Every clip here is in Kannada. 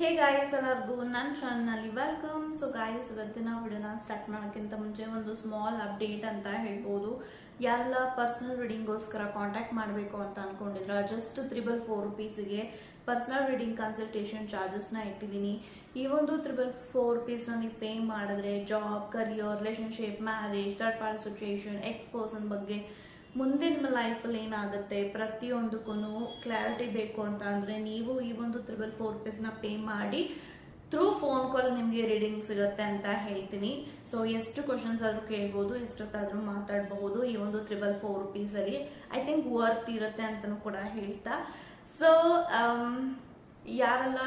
ಹೇ ಗಾಯ್ಸ್ ಎಲ್ಲರಿಗೂ ನನ್ನ ಚಾನಲ್ನಲ್ಲಿ ವೆಲ್ಕಮ್. ಸೊ ಗಾಯ್ಸ್, ಇವತ್ತಿನ ವಿಡಿಯೋನ ಸ್ಟಾರ್ಟ್ ಮಾಡೋಕ್ಕಿಂತ ಮುಂಚೆ ಒಂದು ಸ್ಮಾಲ್ ಅಪ್ಡೇಟ್ ಅಂತ ಹೇಳ್ಬೋದು. ಯಾರೆಲ್ಲ ಪರ್ಸನಲ್ ರೀಡಿಂಗ್ಗೋಸ್ಕರ ಕಾಂಟ್ಯಾಕ್ಟ್ ಮಾಡಬೇಕು ಅಂತ ಅನ್ಕೊಂಡಿದ್ರ, ಜಸ್ಟ್ 444 ರುಪೀಸ್ಗೆ ಪರ್ಸನಲ್ ರೀಡಿಂಗ್ ಕನ್ಸಲ್ಟೇಷನ್ ಚಾರ್ಜಸ್ನ ಇಟ್ಟಿದ್ದೀನಿ. ಈ ಒಂದು 444 ರುಪೀಸ್ನ ನೀವು ಪೇ ಮಾಡಿದ್ರೆ job, career, relationship, marriage, third party situation, ex person ಬಗ್ಗೆ ಮುಂದೆ ನಿಮ್ಮ ಲೈಫಲ್ಲಿ ಏನಾಗುತ್ತೆ ಪ್ರತಿಯೊಂದಕ್ಕೂ ಕ್ಲಾರಿಟಿ ಬೇಕು ಅಂತ ಅಂದರೆ ನೀವು ಈ ಒಂದು 444 ರುಪೀಸ್ನ ಪೇ ಮಾಡಿ ಥ್ರೂ ಫೋನ್ ಕಾಲ್ ನಿಮಗೆ ರೀಡಿಂಗ್ ಸಿಗುತ್ತೆ ಅಂತ ಹೇಳ್ತೀನಿ. ಸೊ ಎಷ್ಟು ಕ್ವಶನ್ಸ್ ಆದರೂ ಕೇಳ್ಬೋದು, ಎಷ್ಟೊತ್ತಾದರೂ ಮಾತಾಡಬಹುದು. ಈ ಒಂದು 444 ರುಪೀಸಲ್ಲಿ ಐ ಥಿಂಕ್ ವರ್ತ್ ಇರುತ್ತೆ ಅಂತಲೂ ಕೂಡ ಹೇಳ್ತಾ. ಸೊ ಯಾರೆಲ್ಲ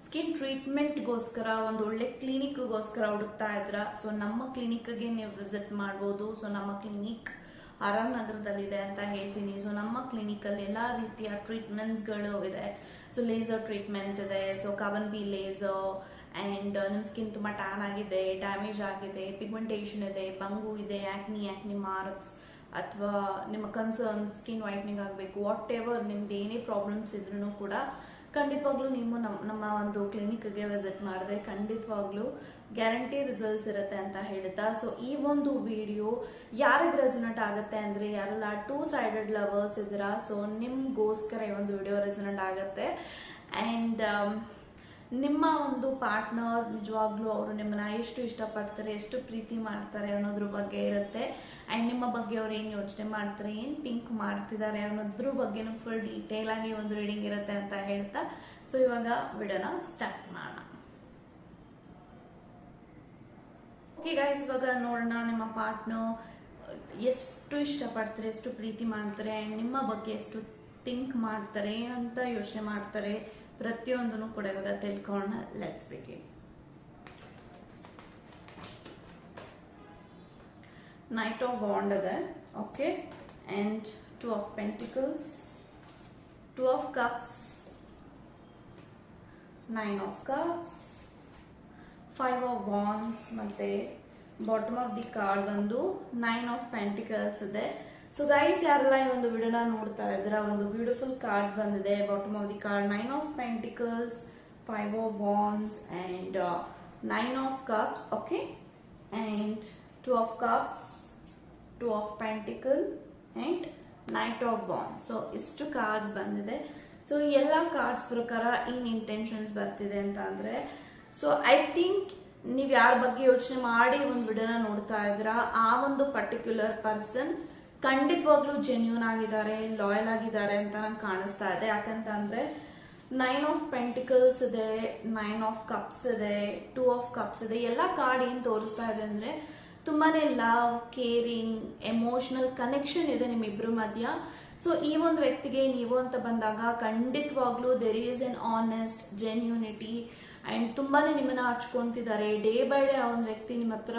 ಸ್ಕಿನ್ ಟ್ರೀಟ್ಮೆಂಟ್ಗೋಸ್ಕರ ಒಂದು ಒಳ್ಳೆ ಕ್ಲಿನಿಕ್ಗೋಸ್ಕರ ಹುಡುಕ್ತಾ ಇದ್ರ, ಸೊ ನಮ್ಮ ಕ್ಲಿನಿಕ್ಗೆ ನೀವು ವಿಸಿಟ್ ಮಾಡ್ಬೋದು. ಸೊ ನಮ್ಮ ಕ್ಲಿನಿಕ್ ಆರಾಮ್ ನಗರದಲ್ಲಿದೆ ಅಂತ ಹೇಳ್ತೀನಿ. ಸೊ ನಮ್ಮ ಕ್ಲಿನಿಕಲ್ಲಿ ಎಲ್ಲ ರೀತಿಯ ಟ್ರೀಟ್ಮೆಂಟ್ಸ್ಗಳು ಇದೆ. ಸೊ ಲೇಸರ್ ಟ್ರೀಟ್ಮೆಂಟ್ ಇದೆ, so Kavan B laser, and ನಿಮ್ಮ ಸ್ಕಿನ್ ತುಂಬ ಟ್ಯಾನ್ ಆಗಿದೆ, ಡ್ಯಾಮೇಜ್ ಆಗಿದೆ, ಪಿಗ್ಮೆಂಟೇಷನ್ ಇದೆ, ಬಂಗು ಇದೆ, ಆ್ಯಕ್ನಿ ಮಾರ್ಕ್ಸ್, ಅಥವಾ ನಿಮ್ಮ ಕನ್ಸರ್ನ್ ಸ್ಕಿನ್ ವೈಟ್ನಿಂಗ್ ಆಗಬೇಕು, ವಾಟ್ ಎವರ್ ನಿಮ್ದು ಏನೇ ಪ್ರಾಬ್ಲಮ್ಸ್ ಇದ್ರೂ ಕೂಡ ಖಂಡಿತವಾಗ್ಲೂ ನೀವು ನಮ್ಮ ಒಂದು ಕ್ಲಿನಿಕ್ಗೆ ವಿಸಿಟ್ ಮಾಡಿದ್ರೆ ಖಂಡಿತವಾಗ್ಲೂ ಗ್ಯಾರಂಟಿ ರಿಸಲ್ಟ್ಸ್ ಇರುತ್ತೆ ಅಂತ ಹೇಳ್ತಾ. ಸೊ ಈ ಒಂದು ವಿಡಿಯೋ ಯಾರಿಗೆ ರೆಸೊನೇಟ್ ಆಗುತ್ತೆ ಅಂದರೆ ಯಾರೆಲ್ಲ 2 ಸೈಡೆಡ್ ಲವರ್ಸ್ ಇದ್ದೀರಾ, ಸೊ ನಿಮ್ಗೋಸ್ಕರ ಈ ಒಂದು ವಿಡಿಯೋ ರೆಸೊನೇಟ್ ಆಗುತ್ತೆ. ಆ್ಯಂಡ್ ನಿಮ್ಮ ಒಂದು ಪಾರ್ಟ್ನರ್ ನಿಜವಾಗ್ಲೂ ಅವರು ನಿಮ್ಮನ್ನ ಎಷ್ಟು ಇಷ್ಟಪಡ್ತಾರೆ, ಎಷ್ಟು ಪ್ರೀತಿ ಮಾಡ್ತಾರೆ ಅನ್ನೋದ್ರ ಬಗ್ಗೆ ಇರುತ್ತೆ. ಆ್ಯಂಡ್ ನಿಮ್ಮ ಬಗ್ಗೆ ಅವ್ರು ಏನು ಯೋಚನೆ ಮಾಡ್ತಾರೆ, ಏನು ಥಿಂಕ್ ಮಾಡ್ತಿದ್ದಾರೆ ಅನ್ನೋದ್ರ ಬಗ್ಗೆನೂ ಫುಲ್ ಡೀಟೇಲ್ ಆಗಿ ಒಂದು ರೀಡಿಂಗ್ ಇರುತ್ತೆ ಅಂತ ಹೇಳ್ತಾ. ಸೊ ಇವಾಗ ವಿಡಿಯೋನ ಸ್ಟಾರ್ಟ್ ಮಾಡೋಣ. ಓಕೆ ಗೈಸ್, ಇವಾಗ ನೋಡೋಣ ನಿಮ್ಮ ಪಾರ್ಟ್ನರ್ ಎಷ್ಟು ಇಷ್ಟಪಡ್ತಾರೆ, ಎಷ್ಟು ಪ್ರೀತಿ ಮಾಡ್ತಾರೆ, ಆ್ಯಂಡ್ ನಿಮ್ಮ ಬಗ್ಗೆ ಎಷ್ಟು ಥಿಂಕ್ ಮಾಡ್ತಾರೆ ಅಂತ ಯೋಚನೆ ಮಾಡ್ತಾರೆ, ಪ್ರತಿಯೊಂದನ್ನು ಕೂಡ ಇವಾಗ ತಿಳ್ಕೊಳ್ಳೋಣ. Let's begin. Knight of wand ಇದೆ, okay, and 2 of pentacles, 2 of cups, 9 of cups, 5 of wands, ಮತ್ತೆ ಬಾಟಮ್ ಆಫ್ ದಿ ಕಾರ್ಡ್ ಒಂದು 9 ಆಫ್ ಪೆಂಟಿಕಲ್ಸ್ ಇದೆ. ಸೊ ಗೈಸ್, ಯಾರೆಲ್ಲ ಈ ಒಂದು ವಿಡಿಯೋನ ನೋಡ್ತಾ ಇದ್ರ, ಒಂದು ಬ್ಯೂಟಿಫುಲ್ ಕಾರ್ಡ್ಸ್ ಬಂದಿದೆ. Bottom of the card 9 of pentacles, 5 of wands, and 9 of cups, okay, and 2 of cups, 2 of pentacle, and knight of wands. So ಇಷ್ಟು ಕಾರ್ಡ್ಸ್ ಬಂದಿದೆ. ಸೊ ಎಲ್ಲ ಕಾರ್ಡ್ಸ್ ಪ್ರಕಾರ ಏನ್ ಇಂಟೆನ್ಷನ್ಸ್ ಬರ್ತಿದೆ ಅಂತ ಅಂದ್ರೆ, ಸೊ ಐ ಥಿಂಕ್ ನೀವು ಯಾರ ಬಗ್ಗೆ ಯೋಚನೆ ಮಾಡಿ ಒಂದು ವಿಡಿಯೋನ ನೋಡ್ತಾ ಇದ್ರ, ಆ ಒಂದು ಪರ್ಟಿಕ್ಯುಲರ್ ಪರ್ಸನ್ ಖಂಡಿತವಾಗ್ಲೂ ಜೆನ್ಯೂನ್ ಆಗಿದ್ದಾರೆ, ಲಾಯಲ್ ಆಗಿದ್ದಾರೆ ಅಂತ ನಂಗೆ ಕಾಣಿಸ್ತಾ ಇದೆ. ಯಾಕಂತಂದ್ರೆ 9 ಆಫ್ ಪೆಂಟಿಕಲ್ಸ್ ಇದೆ, 9 ಆಫ್ ಕಪ್ಸ್ ಇದೆ, 2 ಆಫ್ ಕಪ್ಸ್ ಇದೆ. ಎಲ್ಲ ಕಾರ್ಡ್ ಏನ್ ತೋರಿಸ್ತಾ ಇದೆ ಅಂದ್ರೆ ತುಂಬಾನೇ ಲವ್, ಕೇರಿಂಗ್, ಎಮೋಷನಲ್ ಕನೆಕ್ಷನ್ ಇದೆ ನಿಮ್ಮಿಬ್ರು ಮಧ್ಯ. ಸೊ ಈ ಒಂದು ವ್ಯಕ್ತಿಗೆ ನೀವು ಅಂತ ಬಂದಾಗ ಖಂಡಿತವಾಗ್ಲೂ there is an honest genuinity, and ತುಂಬಾನೇ ನಿಮ್ಮನ್ನ ಹಚ್ಕೊಂತಿದ್ದಾರೆ. ಡೇ ಬೈ ಡೇ ಆ ಒಂದು ವ್ಯಕ್ತಿ ನಿಮ್ಮ ಹತ್ರ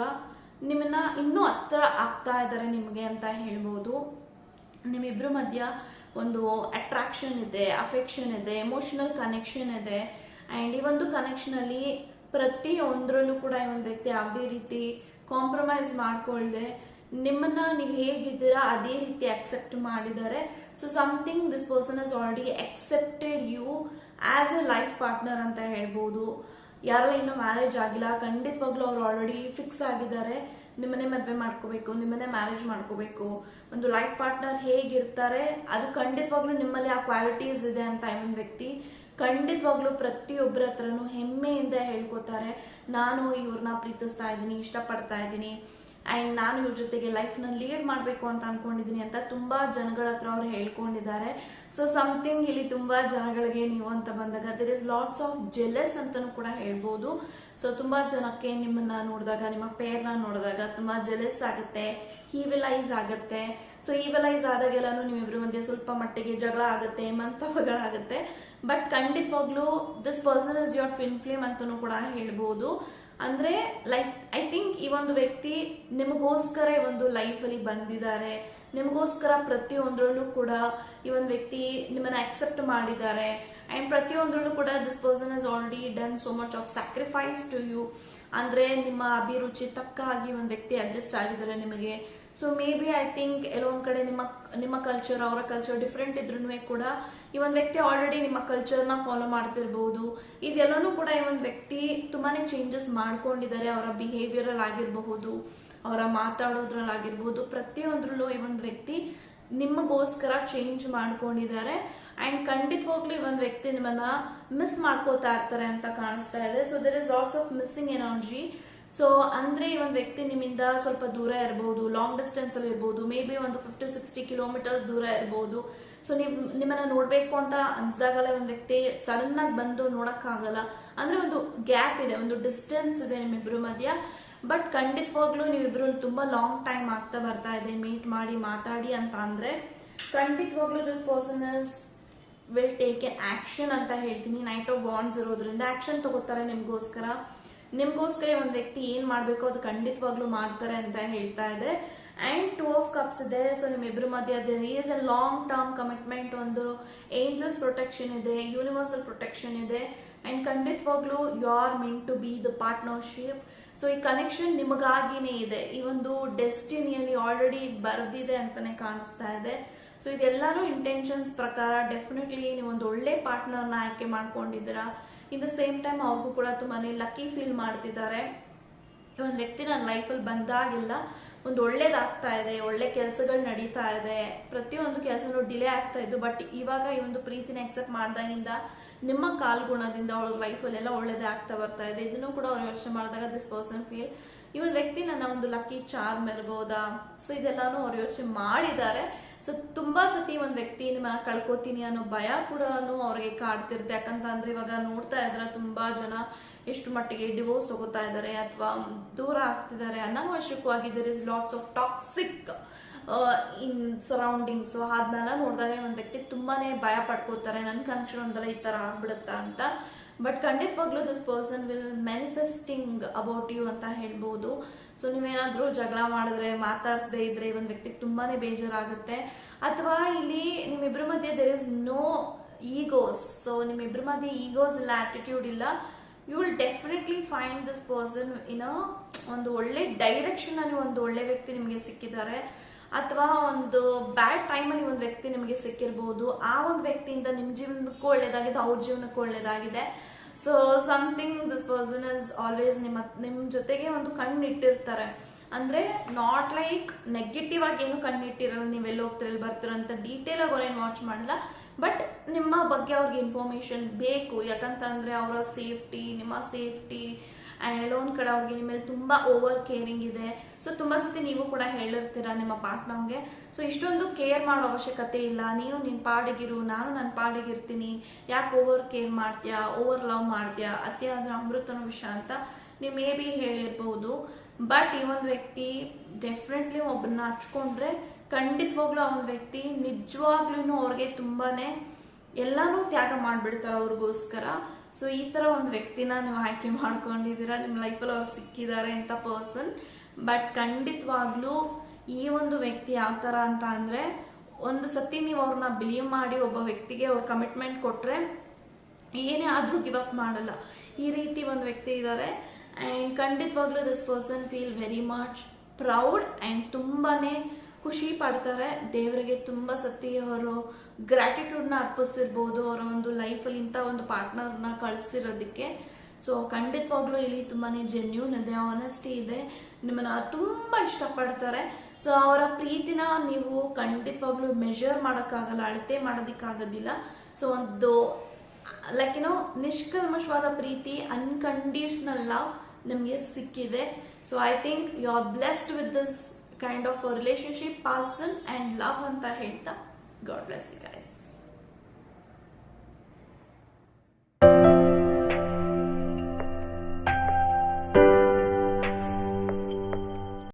ನಿಮ್ಮನ್ನ ಇನ್ನೂ ಹತ್ರ ಆಗ್ತಾ ಇದ್ದಾರೆ ನಿಮಗೆ ಅಂತ ಹೇಳ್ಬೋದು. ನಿಮ್ಮಿಬ್ರು ಮಧ್ಯ ಒಂದು ಅಟ್ರಾಕ್ಷನ್ ಇದೆ, ಅಫೆಕ್ಷನ್ ಇದೆ, ಎಮೋಷನಲ್ ಕನೆಕ್ಷನ್ ಇದೆ. ಅಂಡ್ ಈ ಒಂದು ಕನೆಕ್ಷನ್ ಅಲ್ಲಿ ಪ್ರತಿಯೊಂದರಲ್ಲೂ ಕೂಡ ಈ ಒಂದು ವ್ಯಕ್ತಿ ಯಾವುದೇ ರೀತಿ ಕಾಂಪ್ರಮೈಸ್ ಮಾಡ್ಕೊಳ್ದೆ ನಿಮ್ಮನ್ನ ನೀವು ಹೇಗಿದ್ದೀರಾ ಅದೇ ರೀತಿ ಅಕ್ಸೆಪ್ಟ್ ಮಾಡಿದ್ದಾರೆ. So something this person has already accepted you as a life partner ಅಂತ ಹೇಳ್ಬೋದು. ಯಾರೆಲ್ಲ ಇನ್ನೂ ಮ್ಯಾರೇಜ್ ಆಗಿಲ್ಲ, ಖಂಡಿತವಾಗ್ಲೂ ಅವ್ರು ಆಲ್ರೆಡಿ ಫಿಕ್ಸ್ ಆಗಿದ್ದಾರೆ, ನಿಮ್ಮನ್ನೇ ಮದುವೆ ಮಾಡ್ಕೋಬೇಕು, ನಿಮ್ಮನ್ನೇ ಮ್ಯಾರೇಜ್ ಮಾಡ್ಕೋಬೇಕು. ಒಂದು ಲೈಫ್ ಪಾರ್ಟ್ನರ್ ಹೇಗಿರ್ತಾರೆ ಅದು ಖಂಡಿತವಾಗ್ಲೂ ನಿಮ್ಮಲ್ಲಿ ಆ ಕ್ವಾಲಿಟೀಸ್ ಇದೆ ಅಂತ ಒಂದು ವ್ಯಕ್ತಿ ಖಂಡಿತವಾಗ್ಲೂ ಪ್ರತಿಯೊಬ್ಬರ ಹತ್ರನೂ ಹೆಮ್ಮೆಯಿಂದ ಹೇಳ್ಕೊತಾರೆ. ನಾನು ಇವ್ರನ್ನ ಪ್ರೀತಿಸ್ತಾ ಇದ್ದೀನಿ, ಇಷ್ಟಪಡ್ತಾ ಇದ್ದೀನಿ, ಆ್ಯಂಡ್ ನಾನು ಇವ್ರ ಜೊತೆಗೆ ಲೈಫ್ನ ಲೀಡ್ ಮಾಡಬೇಕು ಅಂತ ಅನ್ಕೊಂಡಿದ್ದೀನಿ ಅಂತ ತುಂಬಾ ಜನಗಳ ಹತ್ರ ಅವ್ರು ಹೇಳ್ಕೊಂಡಿದ್ದಾರೆ. ಸೊ ಸಮಥಿಂಗ್ ಇಲ್ಲಿ ತುಂಬಾ ಜನಗಳಿಗೆ ನೀವು ಅಂತ ಬಂದಾಗ there is lots of jealous ಅಂತಾನೂ ಕೂಡ ಹೇಳ್ಬೋದು. ಸೊ ತುಂಬಾ ಜನಕ್ಕೆ ನಿಮ್ಮನ್ನ ನೋಡಿದಾಗ, ನಿಮ್ಮ ಪೇರ್ನ ನೋಡಿದಾಗ ತುಂಬಾ ಜೆಲಸ್ ಆಗುತ್ತೆ, ಈವಿಲೈಸ್ ಆಗುತ್ತೆ. ಸೊ ಈವಿಲೈಸ್ ಆದಾಗೆಲ್ಲಾನು ನಿಮ್ಮಿಬ್ರ ಮಧ್ಯೆ ಸ್ವಲ್ಪ ಮಟ್ಟಿಗೆ ಜಗಳ ಆಗುತ್ತೆ, ಮಂತಪಗಳಾಗುತ್ತೆ. ಬಟ್ ಖಂಡಿತವಾಗ್ಲೂ this person is your twin flame ಅಂತಾನೂ ಕೂಡ ಹೇಳ್ಬೋದು. ಅಂದ್ರೆ ಲೈಕ್ ಐ ಥಿಂಕ್ ಈ ಒಂದು ವ್ಯಕ್ತಿ ನಿಮಗೋಸ್ಕರ ಈ ಒಂದು ಲೈಫ್ ಅಲ್ಲಿ ಬಂದಿದ್ದಾರೆ, ನಿಮಗೋಸ್ಕರ ಪ್ರತಿಯೊಂದರಲ್ಲೂ ಕೂಡ ಈ ಒಂದು ವ್ಯಕ್ತಿ ನಿಮ್ಮನ್ನ ಅಕ್ಸೆಪ್ಟ್ ಮಾಡಿದ್ದಾರೆ. ಅಂಡ್ ಪ್ರತಿಯೊಂದರಲ್ಲೂ ಕೂಡ this person has already done so much of sacrifice to you. ಅಂದ್ರೆ ನಿಮ್ಮ ಅಭಿರುಚಿ ತಕ್ಕ ಹಾಗೆ ಒಂದು ವ್ಯಕ್ತಿ ಅಡ್ಜಸ್ಟ್ ಆಗಿದ್ದಾರೆ ನಿಮಗೆ. So maybe I think ಎಲ್ಲೊಂದ್ ಕಡೆ ನಿಮ್ಮ ಕಲ್ಚರ್ ಅವರ ಕಲ್ಚರ್ ಡಿಫ್ರೆಂಟ್ ಇದ್ರೂ ಕೂಡ ಈ ಒಂದು ವ್ಯಕ್ತಿ ಆಲ್ರೆಡಿ ನಿಮ್ಮ ಕಲ್ಚರ್ನ ಫಾಲೋ ಮಾಡ್ತಿರ್ಬಹುದು. ಇದೆಲ್ಲನೂ ಕೂಡ ಈ ಒಂದು ವ್ಯಕ್ತಿ ತುಂಬಾನೇ ಚೇಂಜಸ್ ಮಾಡ್ಕೊಂಡಿದ್ದಾರೆ. ಅವರ ಬಿಹೇವಿಯರ್ ಆಗಿರಬಹುದು, ಅವರ ಮಾತಾಡೋದ್ರಲ್ಲಾಗಿರ್ಬೋದು, ಪ್ರತಿಯೊಂದ್ರಲ್ಲೂ ಈ ಒಂದು ವ್ಯಕ್ತಿ ನಿಮಗೋಸ್ಕರ ಚೇಂಜ್ ಮಾಡ್ಕೊಂಡಿದ್ದಾರೆ. ಅಂಡ್ ಖಂಡಿತವಾಗ್ಲೂ ಈ ಒಂದು ವ್ಯಕ್ತಿ ನಿಮ್ಮನ್ನ ಮಿಸ್ ಮಾಡ್ಕೋತಾ ಇರ್ತಾರೆ ಅಂತ ಕಾಣಿಸ್ತಾ ಇದೆ. So there is lots of missing energy. So ಅಂದ್ರೆ ಈ ಒಂದು ವ್ಯಕ್ತಿ ನಿಮ್ಮಿಂದ ಸ್ವಲ್ಪ ದೂರ ಇರಬಹುದು, ಲಾಂಗ್ ಡಿಸ್ಟೆನ್ಸ್ ಅಲ್ಲಿ ಇರಬಹುದು, ಮೇ ಬಿ ಒಂದು 50-60 ಕಿಲೋಮೀಟರ್ಸ್ ದೂರ ಇರಬಹುದು. ಸೊ ನಿಮ್ಮನ್ನ ನೋಡ್ಬೇಕು ಅಂತ ಅನ್ಸ್ದಾಗಲ್ಲ ಒಂದು ವ್ಯಕ್ತಿ ಸಡನ್ ಆಗಿ ಬಂದು ನೋಡಕ್ಕಾಗಲ್ಲ. ಅಂದ್ರೆ ಒಂದು ಗ್ಯಾಪ್ ಇದೆ, ಒಂದು ಡಿಸ್ಟೆನ್ಸ್ ಇದೆ ನಿಮ್ಮಿಬ್ರು ಮಧ್ಯ. ಬಟ್ ಖಂಡಿತವಾಗ್ಲೂ ನೀವಿಬ್ರು ತುಂಬಾ ಲಾಂಗ್ ಟೈಮ್ ಆಗ್ತಾ ಬರ್ತಾ ಇದೆ ಮೀಟ್ ಮಾಡಿ ಮಾತಾಡಿ ಅಂತ ಅಂದ್ರೆ ಖಂಡಿತವಾಗ್ಲೂ this person is will take A action ಅಂತ ಹೇಳ್ತೀನಿ. ನೈಟ್ ಆಫ್ ವಾಂಡ್ಸ್ ಇರೋದ್ರಿಂದ ಆಕ್ಷನ್ ತಗೋತಾರೆ ನಿಮ್ಗೋಸ್ಕರ. ಒಂದು ವ್ಯಕ್ತಿ ಏನ್ ಮಾಡ್ಬೇಕು ಅದು ಖಂಡಿತವಾಗ್ಲೂ ಮಾಡ್ತಾರೆ ಅಂತ ಹೇಳ್ತಾ ಇದೆ. ಅಂಡ್ 2 ಆಫ್ ಕಪ್ಸ್ ಇದೆ. ಸೊ ನಿಮ್ಮಿಬ್ರು ಮಧ್ಯೆ there is a long term commitment, ಒಂದು ಏಂಜಲ್ಸ್ ಪ್ರೊಟೆಕ್ಷನ್ ಇದೆ, ಯೂನಿವರ್ಸಲ್ ಪ್ರೊಟೆಕ್ಷನ್ ಇದೆ. ಅಂಡ್ ಖಂಡಿತವಾಗ್ಲೂ you are meant to be the partnership. So ಈ ಕನೆಕ್ಷನ್ ನಿಮಗಾಗಿನೇ ಇದೆ, ಈ ಒಂದು ಡೆಸ್ಟಿನಿಯಲ್ಲಿ ಆಲ್ರೆಡಿ ಬರ್ದಿದೆ ಅಂತಾನೆ ಕಾಣಿಸ್ತಾ ಇದೆ. ಸೊ ಇದೆಲ್ಲಾನು ಇಂಟೆನ್ಷನ್ಸ್ ಪ್ರಕಾರ ಡೆಫಿನೆಟ್ಲಿ ನೀವು ಒಂದು ಒಳ್ಳೆ ಪಾರ್ಟ್ನರ್ನ ಆಯ್ಕೆ ಮಾಡ್ಕೊಂಡಿದ್ದೀರಾ. ಇನ್ ದ ಸೇಮ್ ಟೈಮ್ ಅವ್ರಿಗೂ ಕೂಡ ತುಂಬಾನೇ ಲಕ್ಕಿ ಫೀಲ್ ಮಾಡ್ತಿದ್ದಾರೆ. ಈ ಒಂದು ವ್ಯಕ್ತಿ ನನ್ನ ಲೈಫಲ್ಲಿ ಬಂದಾಗಿಲ್ಲ ಒಂದು ಒಳ್ಳೇದಾಗ್ತಾ ಇದೆ, ಒಳ್ಳೆ ಕೆಲಸಗಳು ನಡೀತಾ ಇದೆ, ಪ್ರತಿಯೊಂದು ಕೆಲಸನೂ ಡಿಲೇ ಆಗ್ತಾ ಇದ್ದು. ಬಟ್ ಇವಾಗ ಈ ಒಂದು ಪ್ರೀತಿನ ಎಕ್ಸೆಪ್ಟ್ ಮಾಡ್ದಾಗಿಂದ ನಿಮ್ಮ ಕಾಲ್ಗುಣದಿಂದ ಅವ್ರ ಲೈಫಲ್ಲೆಲ್ಲ ಒಳ್ಳೇದೇ ಆಗ್ತಾ ಬರ್ತಾ ಇದೆ. ಇದನ್ನು ಕೂಡ ಅವ್ರು ಯೋಚನೆ ಮಾಡಿದಾಗ ದಿಸ್ ಪರ್ಸನ್ ಫೀಲ್ ಈ ಒಂದು ವ್ಯಕ್ತಿ ನನ್ನ ಒಂದು ಲಕ್ಕಿ ಚಾರ್ಮ್ ಇರ್ಬೋದಾ. ಸೊ ಇದೆಲ್ಲಾನು ಅವ್ರು ಯೋಚನೆ ಮಾಡಿದ್ದಾರೆ. ಸೊ ತುಂಬಾ ಸತಿ ಒಂದು ವ್ಯಕ್ತಿ ನಿಮ್ಮನ್ನ ಕಳ್ಕೊತೀನಿ ಅನ್ನೋ ಭಯ ಕೂಡ ಅವ್ರಿಗೆ ಕಾಡ್ತಿರುತ್ತೆ. ಯಾಕಂತಂದ್ರೆ ಇವಾಗ ನೋಡ್ತಾ ಇದ್ರೆ ತುಂಬಾ ಜನ ಎಷ್ಟು ಮಟ್ಟಿಗೆ ಡಿವೋರ್ಸ್ ತಗೋತಾ ಇದ್ದಾರೆ ಅಥವಾ ದೂರ ಆಗ್ತಿದ್ದಾರೆ. ಅನಾವಶ್ಯಕವಾಗಿ there is lots of toxic in surroundings. ಅದನ್ನೆಲ್ಲ ನೋಡಿದಾಗ ಒಂದು ವ್ಯಕ್ತಿ ತುಂಬಾನೇ ಭಯ ಪಡ್ಕೋತಾರೆ, ನನ್ನ ಕನೆಕ್ಷನ್ ಒಂದಲ್ಲ ಈ ತರ ಆಗ್ಬಿಡುತ್ತಾ ಅಂತ. ಬಟ್ ಖಂಡಿತವಾಗ್ಲೂ this person will manifesting about you ಅಂತ ಹೇಳ್ಬೋದು. ಸೊ ನೀವೇನಾದ್ರೂ ಜಗಳ ಮಾಡಿದ್ರೆ, ಮಾತಾಡ್ಸದೇ ಇದ್ರೆ ಒಂದು ವ್ಯಕ್ತಿಗೆ ತುಂಬಾನೇ ಬೇಜಾರಾಗುತ್ತೆ. ಅಥವಾ ಇಲ್ಲಿ ನಿಮ್ಮಿಬ್ರ ಮಧ್ಯೆ there is no egos. So ನಿಮ್ಮಿಬ್ರ ಮಧ್ಯೆ ಈಗೋಸ್ ಇಲ್ಲ, ಆಟಿಟ್ಯೂಡ್ ಇಲ್ಲ. You will definitely find this person in ಒಂದು ಒಳ್ಳೆ ಡೈರೆಕ್ಷನ್ ಅಲ್ಲಿ ಒಂದು ಒಳ್ಳೆ ವ್ಯಕ್ತಿ ನಿಮಗೆ ಸಿಕ್ಕಿದ್ದಾರೆ. ಅಥವಾ ಒಂದು ಬ್ಯಾಡ್ ಟೈಮಲ್ಲಿ ಒಂದು ವ್ಯಕ್ತಿ ನಿಮಗೆ ಸಿಕ್ಕಿರ್ಬೋದು. ಆ ಒಂದು ವ್ಯಕ್ತಿಯಿಂದ ನಿಮ್ ಜೀವನಕ್ಕೂ ಒಳ್ಳೇದಾಗಿದೆ, ಅವ್ರ ಜೀವನಕ್ಕೂ ಒಳ್ಳೇದಾಗಿದೆ. So something this person is always ನಿಮ್ ಜೊತೆಗೆ ಒಂದು ಕಣ್ಣಿಟ್ಟಿರ್ತಾರೆ. ಅಂದ್ರೆ ನಾಟ್ ಲೈಕ್ ನೆಗೆಟಿವ್ ಆಗಿ ಏನು ಕಣ್ಣಿಟ್ಟಿರಲ್ಲ, ನೀವೆಲ್ಲ ಹೋಗ್ತಿರಲ್ಲ ಬರ್ತೀರ ಅಂತ ಡೀಟೇಲ್ ಆಗಿ ಅವ್ರೇನು ವಾಚ್ ಮಾಡಲ್ಲ. ಬಟ್ ನಿಮ್ಮ ಬಗ್ಗೆ ಅವ್ರಿಗೆ ಇನ್ಫಾರ್ಮೇಶನ್ ಬೇಕು. ಯಾಕಂತಂದ್ರೆ ಅವರ ಸೇಫ್ಟಿ, ನಿಮ್ಮ ಸೇಫ್ಟಿ ಅಂಡ್ ಎಲ್ಲೊಂದ್ ಕಡೆ ಅವ್ರಿಗೆ ನಿಮ್ಮ ಮೇಲೆ ತುಂಬಾ ಓವರ್ ಕೇರಿಂಗ್ ಇದೆ. ಸೊ ತುಂಬಾ ಸತಿ ನೀವು ಕೂಡ ಹೇಳಿರ್ತೀರಾ ನಿಮ್ಮ ಪಾರ್ಟ್ನರ್ಗೆ, ಸೊ ಇಷ್ಟೊಂದು ಕೇರ್ ಮಾಡೋ ಅವಶ್ಯಕತೆ ಇಲ್ಲ, ನೀನು ನಿನ್ ಪಾಡಿಗಿರು, ನಾನು ನನ್ನ ಪಾಡಿಗಿರ್ತೀನಿ, ಯಾಕೆ ಓವರ್ ಕೇರ್ ಮಾಡ್ತೀಯಾ, ಓವರ್ ಲವ್ ಮಾಡ್ತೀಯಾ, ಅತಿ ಆದ್ರೆ ಅಮೃತನ ವಿಷ ಅಂತ ನೀವು ಮೇ ಬಿ ಹೇಳಿರ್ಬಹುದು. ಬಟ್ ಈ ಒಂದು ವ್ಯಕ್ತಿ ಡೆಫಿನೆಟ್ಲಿ ಒಬ್ಬರನ್ನ ಹಚ್ಕೊಂಡ್ರೆ ಖಂಡಿತವಾಗ್ಲೂ ಆ ಒಂದು ವ್ಯಕ್ತಿ ನಿಜವಾಗ್ಲೂ ಅವ್ರಿಗೆ ತುಂಬಾನೇ ಎಲ್ಲಾನು ತ್ಯಾಗ ಮಾಡ್ಬಿಡ್ತಾರೆ ಅವ್ರಿಗೋಸ್ಕರ. ಸೊ ಈ ತರ ಒಂದು ವ್ಯಕ್ತಿನ ನೀವು ಆಯ್ಕೆ ಮಾಡ್ಕೊಂಡಿದ್ದೀರಾ, ನಿಮ್ಮ ಲೈಫಲ್ಲಿ ಅವ್ರು ಸಿಕ್ಕಿದ್ದಾರೆ ಅಂತ ಪರ್ಸನ್. ಬಟ್ ಖಂಡಿತವಾಗ್ಲೂ ಈ ಒಂದು ವ್ಯಕ್ತಿ ಯಾವ ತರ ಅಂತ ಅಂದ್ರೆ, ಒಂದು ಸತಿ ನೀವು ಅವ್ರನ್ನ ಬಿಲೀವ್ ಮಾಡಿ ಒಬ್ಬ ವ್ಯಕ್ತಿಗೆ ಅವ್ರ ಕಮಿಟ್ಮೆಂಟ್ ಕೊಟ್ರೆ ಏನೇ ಆದ್ರೂ ಗಿವ್ ಅಪ್ ಮಾಡಲ್ಲ. ಈ ರೀತಿ ಒಂದು ವ್ಯಕ್ತಿ ಇದ್ದಾರೆ. ಅಂಡ್ ಖಂಡಿತವಾಗ್ಲೂ this person feel very much proud and ತುಂಬಾನೇ ಖುಷಿ ಪಡ್ತಾರೆ. ದೇವರಿಗೆ ತುಂಬಾ ಸತಿ ಅವರು ಗ್ರಾಟಿಟ್ಯೂಡ್ ನ ಅರ್ಪಿಸಿರ್ಬೋದು ಅವರ ಒಂದು ಲೈಫಲ್ಲಿ ಇಂಥ ಒಂದು ಪಾರ್ಟ್ನರ್ನ ಕಳಿಸಿರೋದಕ್ಕೆ. ಸೊ ಖಂಡಿತವಾಗ್ಲೂ ಇಲ್ಲಿ ತುಂಬಾನೇ ಜೆನ್ಯೂನ್ ಇದೆ, ಆನೆಸ್ಟಿ ಇದೆ, ನಿಮ್ಮನ್ನ ತುಂಬಾ ಇಷ್ಟಪಡ್ತಾರೆ. ಸೊ ಅವರ ಪ್ರೀತಿನ ನೀವು ಖಂಡಿತವಾಗ್ಲೂ ಮೆಜರ್ ಮಾಡೋಕ್ಕಾಗಲ್ಲ, ಅಳತೆ ಮಾಡೋದಿಕ್ಕಾಗೋದಿಲ್ಲ. ಸೊ ಒಂದು ಲೈಕ್ ಏನೋ ನಿಷ್ಕಲ್ಮಶವಾದ ಪ್ರೀತಿ, ಅನ್ಕಂಡೀಷನಲ್ ಲವ್ ನಿಮಗೆ ಸಿಕ್ಕಿದೆ. So I think you are blessed with this kind of a relationship, person and love anta ಹೇಳ್ತಾ God bless you guys.